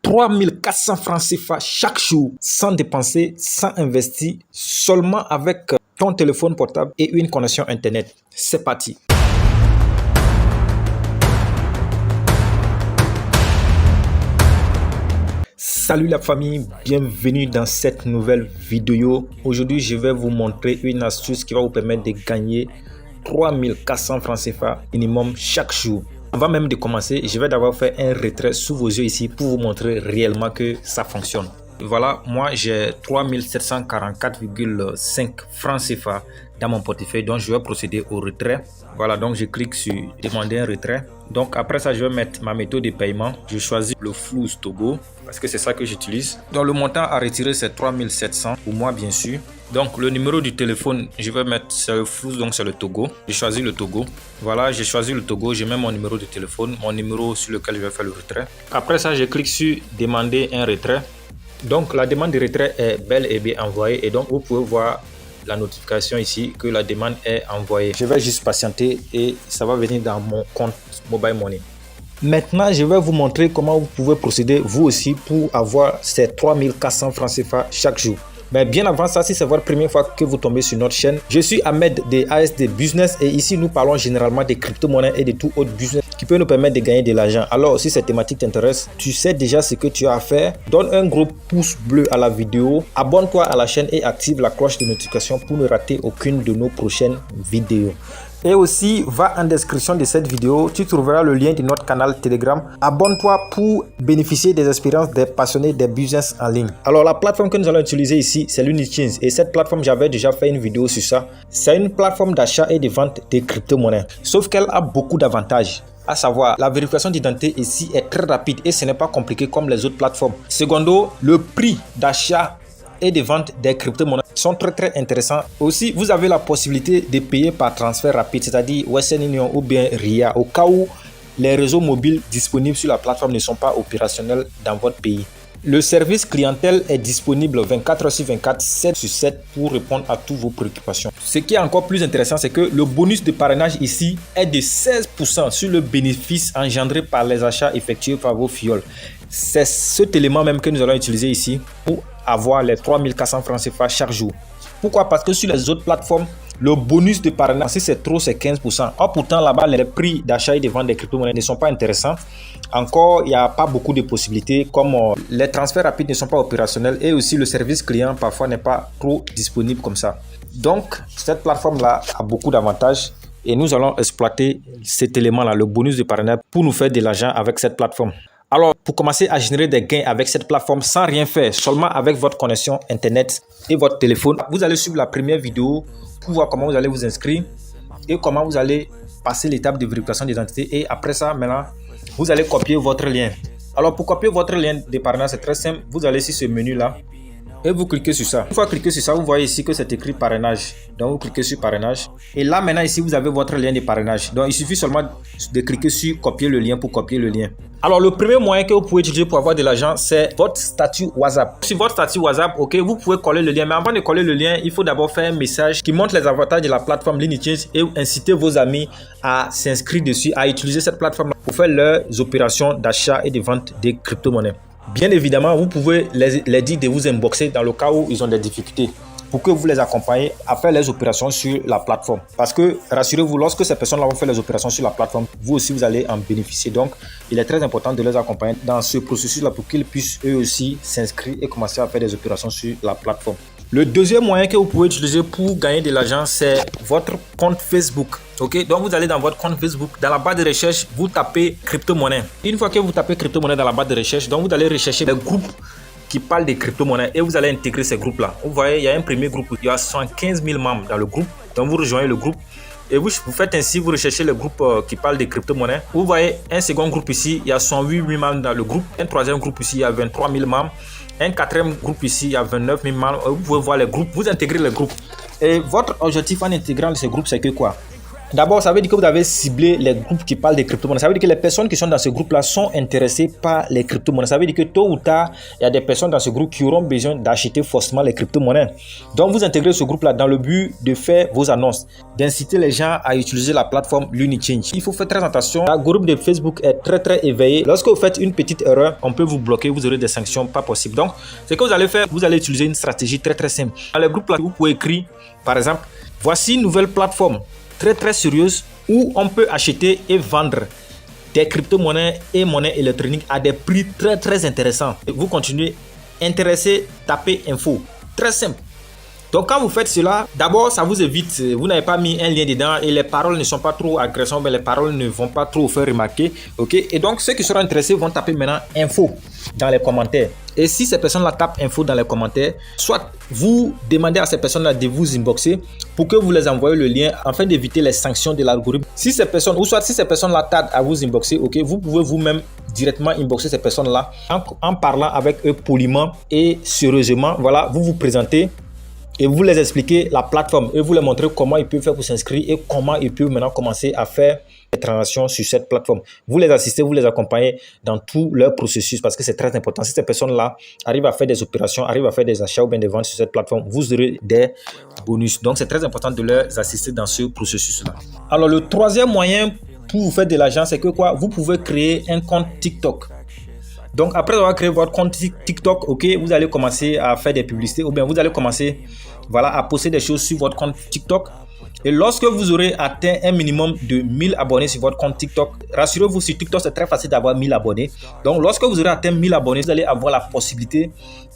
3400 francs CFA chaque jour, sans dépenser, sans investir, seulement avec ton téléphone portable et une connexion Internet. C'est parti. Salut la famille, bienvenue dans cette nouvelle vidéo. Aujourd'hui, je vais vous montrer une astuce qui va vous permettre de gagner 3400 francs CFA minimum chaque jour. Avant même de commencer, je vais d'abord faire un retrait sous vos yeux ici pour vous montrer réellement que ça fonctionne. Voilà, moi j'ai 3744,5 francs CFA dans mon portefeuille, donc je vais procéder au retrait. Voilà, donc je clique sur demander un retrait. Donc après ça, je vais mettre ma méthode de paiement. Je choisis le flou Togo parce que c'est ça que j'utilise. Donc le montant à retirer c'est 3700 pour moi bien sûr. Donc le numéro du téléphone, je vais mettre c'est le flou, donc c'est le Togo. Je choisis le Togo. Voilà, j'ai choisi le Togo. Je mets mon numéro de téléphone, mon numéro sur lequel je vais faire le retrait. Après ça, je clique sur demander un retrait. Donc la demande de retrait est bel et bien envoyée et donc vous pouvez voir la notification ici que la demande est envoyée. Je vais juste patienter et ça va venir dans mon compte Mobile Money. Maintenant, je vais vous montrer comment vous pouvez procéder vous aussi pour avoir ces 3400 francs CFA chaque jour. Mais bien avant ça, si c'est votre première fois que vous tombez sur notre chaîne, je suis Ahmed de ASD Business et ici nous parlons généralement des crypto-monnaies et de tout autre business qui peut nous permettre de gagner de l'argent. Alors si cette thématique t'intéresse, tu sais déjà ce que tu as à faire. Donne un gros pouce bleu à la vidéo, abonne-toi à la chaîne et active la cloche de notification pour ne rater aucune de nos prochaines vidéos. Et aussi, va en description de cette vidéo, tu trouveras le lien de notre canal Telegram. Abonne-toi pour bénéficier des expériences des passionnés des business en ligne. Alors, la plateforme que nous allons utiliser ici, c'est l'Unichains. Et cette plateforme, j'avais déjà fait une vidéo sur ça. C'est une plateforme d'achat et de vente de crypto-monnaies. Sauf qu'elle a beaucoup d'avantages. À savoir, la vérification d'identité ici est très rapide et ce n'est pas compliqué comme les autres plateformes. Secondo, le prix d'achat et de vente des crypto-monnaies sont très intéressants. Aussi, vous avez la possibilité de payer par transfert rapide, c'est-à-dire Western Union ou bien RIA, au cas où les réseaux mobiles disponibles sur la plateforme ne sont pas opérationnels dans votre pays. Le service clientèle est disponible 24h sur 24, 7 sur 7 pour répondre à toutes vos préoccupations. Ce qui est encore plus intéressant, c'est que le bonus de parrainage ici est de 16% sur le bénéfice engendré par les achats effectués par vos fioles. C'est cet élément même que nous allons utiliser ici pour avoir les 3400 francs CFA chaque jour. Pourquoi? Parce que sur les autres plateformes, le bonus de parrainage, si c'est trop, c'est 15%. Or, pourtant, là-bas, les prix d'achat et de vente des crypto-monnaies ne sont pas intéressants. Encore, il n'y a pas beaucoup de possibilités, comme les transferts rapides ne sont pas opérationnels et aussi le service client, parfois, n'est pas trop disponible comme ça. Donc, cette plateforme-là a beaucoup d'avantages et nous allons exploiter cet élément-là, le bonus de parrainage, pour nous faire de l'argent avec cette plateforme. Alors, pour commencer à générer des gains avec cette plateforme sans rien faire, seulement avec votre connexion Internet et votre téléphone, vous allez suivre la première vidéo pour voir comment vous allez vous inscrire et comment vous allez passer l'étape de vérification d'identité. Et après ça, maintenant, vous allez copier votre lien. Alors, pour copier votre lien de parrainage, c'est très simple. Vous allez sur ce menu-là et vous cliquez sur ça. Une fois cliqué sur ça, vous voyez ici que c'est écrit parrainage. Donc, vous cliquez sur parrainage. Et là, maintenant, ici, vous avez votre lien de parrainage. Donc, il suffit seulement de cliquer sur copier le lien pour copier le lien. Alors, le premier moyen que vous pouvez utiliser pour avoir de l'argent, c'est votre statut WhatsApp. Sur votre statut WhatsApp, ok, vous pouvez coller le lien. Mais avant de coller le lien, il faut d'abord faire un message qui montre les avantages de la plateforme L'Unichains et inciter vos amis à s'inscrire dessus, à utiliser cette plateforme pour faire leurs opérations d'achat et de vente des crypto-monnaies. Bien évidemment, vous pouvez les dire de vous inboxer dans le cas où ils ont des difficultés pour que vous les accompagnez à faire les opérations sur la plateforme. Parce que, rassurez-vous, lorsque ces personnes-là vont faire les opérations sur la plateforme, vous aussi, vous allez en bénéficier. Donc, il est très important de les accompagner dans ce processus-là pour qu'ils puissent eux aussi s'inscrire et commencer à faire des opérations sur la plateforme. Le deuxième moyen que vous pouvez utiliser pour gagner de l'argent, c'est votre compte Facebook. Ok, donc vous allez dans votre compte Facebook, dans la barre de recherche, vous tapez crypto-monnaie. Une fois que vous tapez crypto-monnaie dans la barre de recherche, donc vous allez rechercher des groupes qui parlent de crypto-monnaies et vous allez intégrer ces groupes-là. Vous voyez, il y a un premier groupe, il y a 115 000 membres dans le groupe. Donc vous rejoignez le groupe et vous faites ainsi, vous recherchez le groupe qui parle de crypto-monnaies. Vous voyez un second groupe ici, il y a 108 000 membres dans le groupe. Un troisième groupe ici, il y a 23 000 membres. Un quatrième groupe ici, il y a 29 000 membres. Vous pouvez voir les groupes, vous intégrez les groupes. Et votre objectif en intégrant ces groupes, c'est que quoi? D'abord, ça veut dire que vous avez ciblé les groupes qui parlent des crypto-monnaies. Ça veut dire que les personnes qui sont dans ce groupe-là sont intéressées par les crypto-monnaies. Ça veut dire que tôt ou tard, il y a des personnes dans ce groupe qui auront besoin d'acheter forcément les crypto-monnaies. Donc, vous intégrez ce groupe-là dans le but de faire vos annonces, d'inciter les gens à utiliser la plateforme LuniChange. Il faut faire très attention. L'algorithme de Facebook est très éveillé. Lorsque vous faites une petite erreur, on peut vous bloquer, vous aurez des sanctions pas possibles. Donc, ce que vous allez faire, vous allez utiliser une stratégie très simple. Dans le groupe-là, vous pouvez écrire, par exemple, voici une nouvelle plateforme très sérieuse où on peut acheter et vendre des crypto-monnaies et monnaies électroniques à des prix très intéressants. Vous continuez, intéressé, tapez info. Très simple. Donc quand vous faites cela, d'abord ça vous évite, vous n'avez pas mis un lien dedans et les paroles ne sont pas trop agressantes, mais les paroles ne vont pas trop vous faire remarquer. Ok, et donc ceux qui seront intéressés vont taper maintenant info dans les commentaires. Et si ces personnes-là tapent info dans les commentaires, soit vous demandez à ces personnes-là de vous inboxer pour que vous les envoyez le lien afin d'éviter les sanctions de l'algorithme. Si ces personnes, ou soit si ces personnes-là tardent à vous inboxer, ok, vous pouvez vous-même directement inboxer ces personnes-là en parlant avec eux poliment et sérieusement. Voilà, vous vous présentez et vous les expliquez la plateforme et vous les montrez comment ils peuvent faire pour s'inscrire et comment ils peuvent maintenant commencer à faire des transactions sur cette plateforme. Vous les assistez, vous les accompagnez dans tout leur processus parce que c'est très important. Si ces personnes-là arrivent à faire des opérations, arrivent à faire des achats ou bien des ventes sur cette plateforme, vous aurez des bonus. Donc, c'est très important de les assister dans ce processus-là. Alors, le troisième moyen pour vous faire de l'argent, c'est que quoi? Vous pouvez créer un compte TikTok. Donc, après avoir créé votre compte TikTok, ok, vous allez commencer à faire des publicités ou bien vous allez commencer à poster des choses sur votre compte TikTok. Et lorsque vous aurez atteint un minimum de 1000 abonnés sur votre compte TikTok, rassurez-vous, sur TikTok, c'est très facile d'avoir 1000 abonnés. Donc, lorsque vous aurez atteint 1000 abonnés, vous allez avoir la possibilité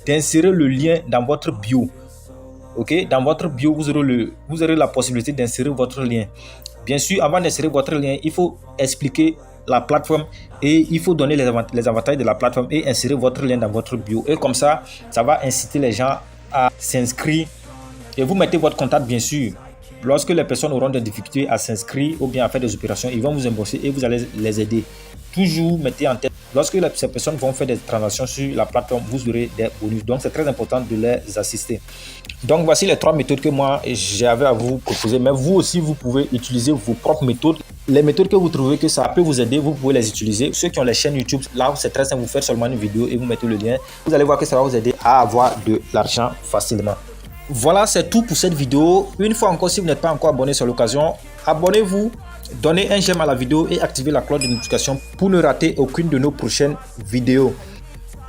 d'insérer le lien dans votre bio. Ok, dans votre bio, vous aurez la possibilité d'insérer votre lien. Bien sûr, avant d'insérer votre lien, il faut expliquer la plateforme et il faut donner les avantages de la plateforme et insérer votre lien dans votre bio. Et comme ça, ça va inciter les gens à s'inscrire. Et vous mettez votre contact, bien sûr. Lorsque les personnes auront des difficultés à s'inscrire ou bien à faire des opérations, ils vont vous embaucher et vous allez les aider. Toujours mettez en tête, lorsque ces personnes vont faire des transactions sur la plateforme, vous aurez des bonus. Donc, c'est très important de les assister. Donc, voici les 3 méthodes que moi, j'avais à vous proposer. Mais vous aussi, vous pouvez utiliser vos propres méthodes. Les méthodes que vous trouvez que ça peut vous aider, vous pouvez les utiliser. Ceux qui ont les chaînes YouTube, là, c'est très simple. Vous faites seulement une vidéo et vous mettez le lien. Vous allez voir que ça va vous aider à avoir de l'argent facilement. Voilà, c'est tout pour cette vidéo. Une fois encore, si vous n'êtes pas encore abonné sur l'occasion, abonnez-vous, donnez un j'aime à la vidéo et activez la cloche de notification pour ne rater aucune de nos prochaines vidéos.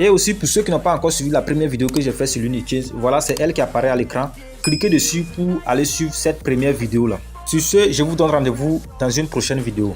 Et aussi, pour ceux qui n'ont pas encore suivi la première vidéo que j'ai faite sur LuniChange, voilà, c'est elle qui apparaît à l'écran. Cliquez dessus pour aller suivre cette première vidéo là. Sur ce, je vous donne rendez-vous dans une prochaine vidéo.